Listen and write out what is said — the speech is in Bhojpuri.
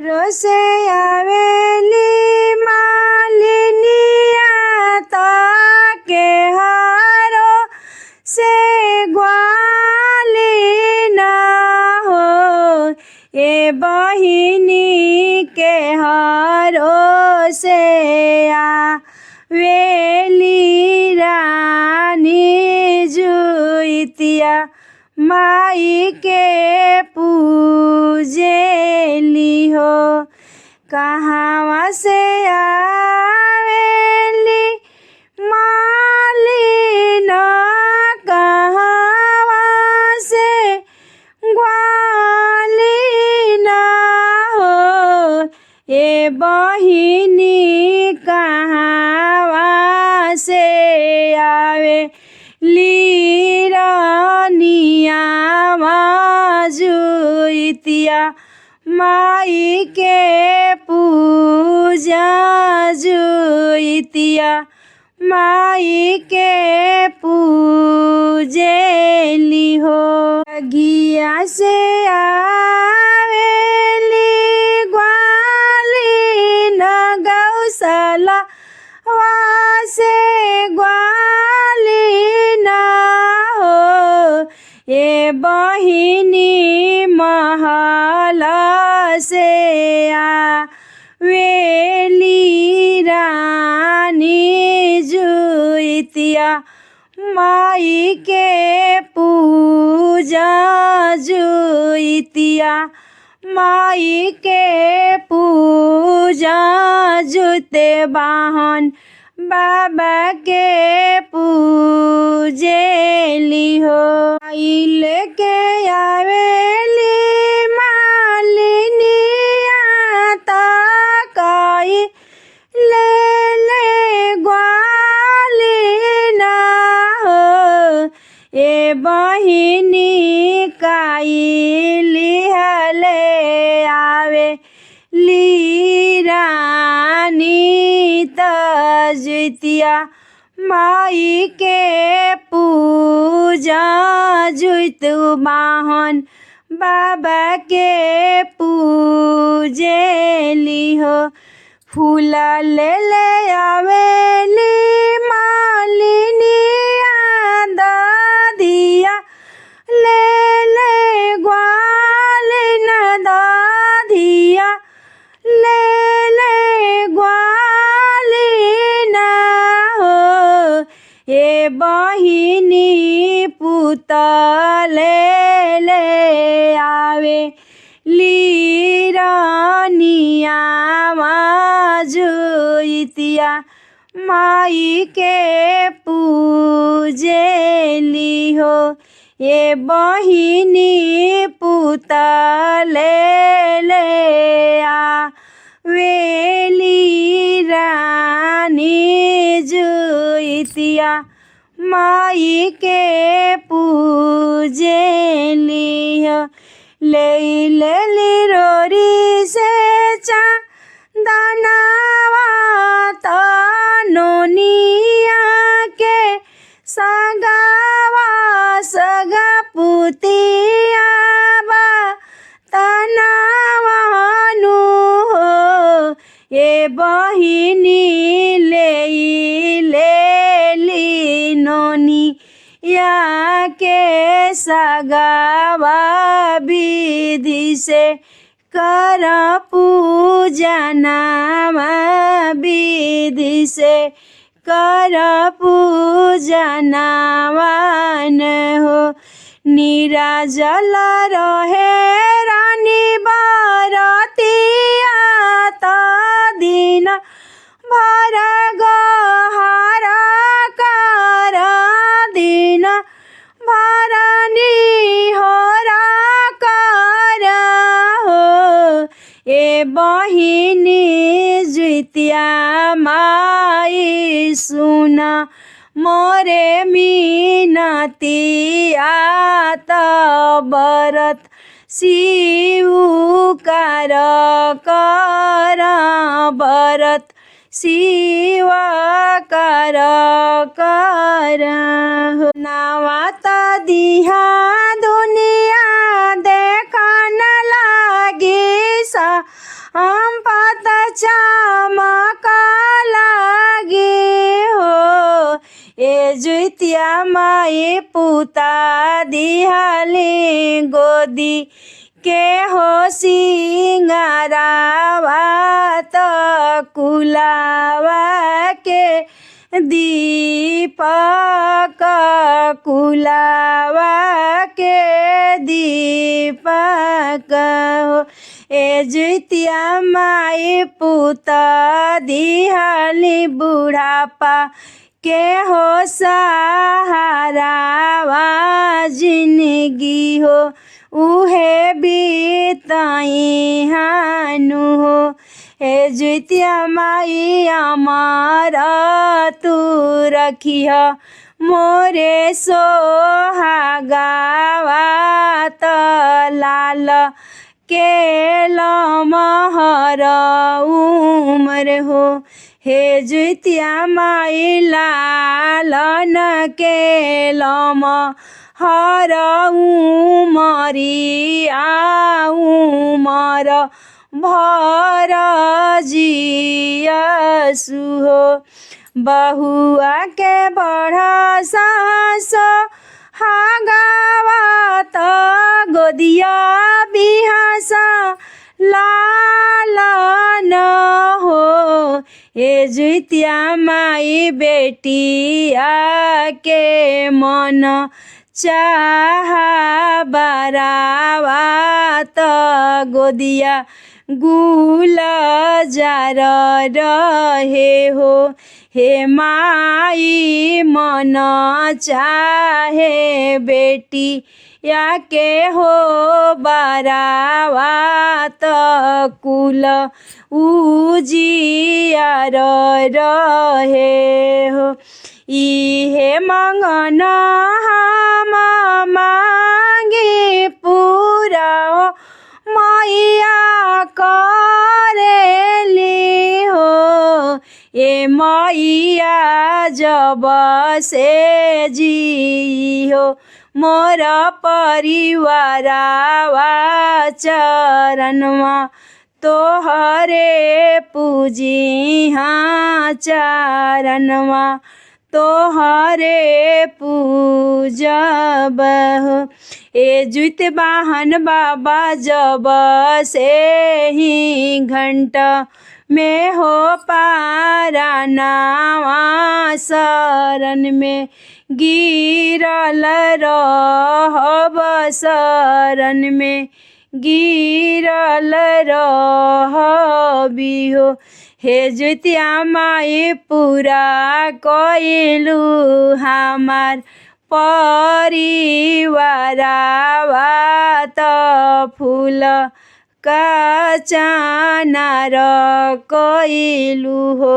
रोसे आवेली मालिनिया ताके हारो से ग्वाली ना हो। ए बहिनी के हारो से आवेली रानी जुइतिया माई के पूजेली हो। कहाँ से आवेली मालिन कहाँ से ग्वालिन हो। ए बहिनी कहाँ से आवेली रानिया जुइतिया माई के पूजा जुइतिया माई के पूजेली हो। घिया से आवेली ग्वालिन गौशाला से ग्वालिन हो। ए बहिनी महल से आवेली रानी जुइतिया माई के पूजा जुइतिया माई के पूजा जुते बाहन बाबा के पूजेली हो। लेके आवेली मालिनिया ताकाई ले ग्वालिन हो। ए बहिनी काई लिहले आवेली रानी जुइतिया माई के पूजा जुइतु बाहन बाबा के पूजेली हो। फूल ले आवेली मालिनिया दादिया ले ग्वालिन दादिया ले ग्वालिन हो। ए बहिनी पुतले ले आवेली रानिया जुइतिया माई के पूजेली हो। ए बहिनी पुतले ले आवेली रानी जुइतिया माई के पूजेली हो। ले रोरी से चांदनावा तनोनिया के सगावा सगा पुतिया बा तनावानु हो। ए बहिनी ले नोनी या के सगावा विधि से कर पूजनामा विधि से कर पूजनावन हो। निराजल रहे रानी बरतिया त दिन भर गहर कर दिन भर निहोर कर हो। ए बहिनी जुइतिया माई सुन मोरे मिनतिया त बरत स्वीकार कर बरत स्वीकार कर नावा त दिहा दुनिया देखन लागी सा हम पता चमक लागे हो ए जुतिया माई पुता दिहाले गोदी के हो सिंगारावा त कुलावा के दीपक कुलावा के दीपक हो ए जुतिया माई पुता दिहाली बुढ़ापा के हो सहारावा जिंदगी हो उहे बीताई हानु हो हे जुतिया माई हमारा तू रखिह मोरे सोहागावा त लाल के लमहर उमर हो हे जुतिया माई लालन के लमहर उमरिया उमर भर जियसु हो बहुआ के बढ़ सास हागावा त गोदिया बिहास लालन हो ए जुतिया माई बेटिया के मन चाह बरावा त गोदिया गुल जार रहे हो हे माई मन चाहे बेटी या के हो बरावा त कुल उजियार रहे हो इहे मंगन हम मांगे पूरा मैया करेली हो ए मैया जब से जी हो मोर परिवारवा चरणवा तोहरे पूजी हाँ चरणवा तोहरे पूजब हो ए जुत वाहन बाबा जब से ही घंटा में हो पारा नावा शरण में गिरल रहब शरण में गिरल रहबी हो हे जुतिया माई पूरा कइलू हमार परिवारवा त फूल का चानार कइलू हो।